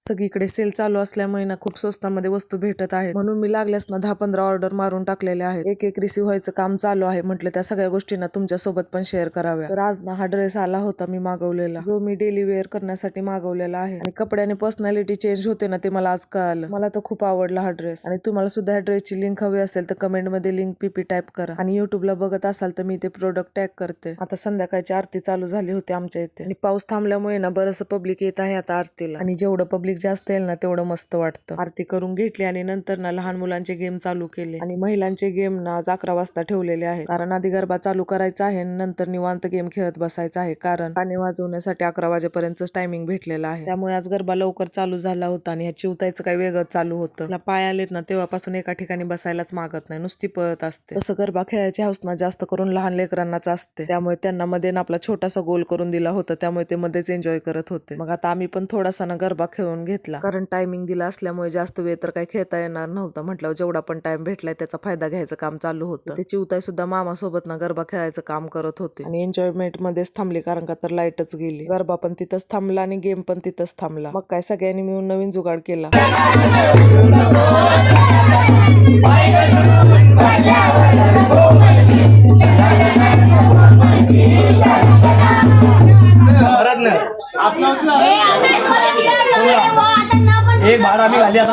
सगळीकडे सेल चालू असल्यामुळे ना खूप स्वस्तामध्ये वस्तू भेटत आहेत, म्हणून मी लागल्यास ना 10-15 ऑर्डर मारून टाकलेल्या आहेत. एक एक रिसीव्ह व्हायचं काम चालू आहे. म्हटलं त्या सगळ्या गोष्टींना तुमच्या सोबत पण शेअर कराव्या. तर आज ना हा ड्रेस आला होता मी मागवलेला, जो मी डेली वेअर करण्यासाठी मागवलेला आहे. आणि कपड्याने पर्सनॅलिटी चेंज होते ना, ते मला आज कळालं. मला तर खूप आवडला हा ड्रेस. आणि तुम्हाला सुद्धा ह्या ड्रेसची लिंक हवी असेल तर कमेंट मध्ये लिंक पीपी टाईप करा. आणि युट्यूबला बघत असाल तर मी ते प्रोडक्ट टॅग करते. आता संध्याकाळची आरती चालू झाली होती आमच्या इथे, आणि पाऊस थांबल्यामुळे ना बरंच पब्लिक येत आहे आता आरतीला. आणि जेवढं पब्लिक जास्त येईल ना तेवढं मस्त वाटतं. आरती करून घेतली आणि नंतर ना लहान मुलांचे गेम चालू केले. आणि महिलांचे गेम ना आज 11 वाजता ठेवलेले आहेत, कारण आधी गरबा चालू करायचा आहे आणि नंतर निवांत गेम खेळत बसायचा आहे, कारण गाणे वाजवण्यासाठी 11 वाजेपर्यंत टायमिंग भेटलेला आहे. त्यामुळे आज गरबा लवकर चालू झाला होता. आणि ह्या चिवतायचं काही वेगळंच चालू होतं. तिला पाय आलेत ना तेव्हापासून एका ठिकाणी बसायलाच मागत नाही, नुसती पळत असते. तसं गरबा खेळायची हौस ना जास्त करून लहान लेकरांनाच असते, त्यामुळे त्यांना मध्ये ना आपला छोटासा गोल करून दिला होता, त्यामुळे ते मध्येच एन्जॉय करत होते. मग आता आम्ही पण थोडासा ना गरबा खेळून घेतला, कारण टायमिंग दिला असल्यामुळे जास्त वेळ तर काही खेळता येणार नव्हता. म्हटलं जेवढा पण टाइम भेटलाय त्याचा फायदा घ्यायचं काम चालू होतं. ते चिवताई सुद्धा मामा सोबत ना गरबा खेळायचं काम करत होते, आणि एन्जॉयमेंट मध्येच थांबली, कारण का तर लाईटच गेली. गरबा पण तिथंच थांबला आणि गेम पण तिथंच थांबला. मग काय सगळ्यांनी मिळून नवीन जुगाड केला. एक बार आम्ही घाली आता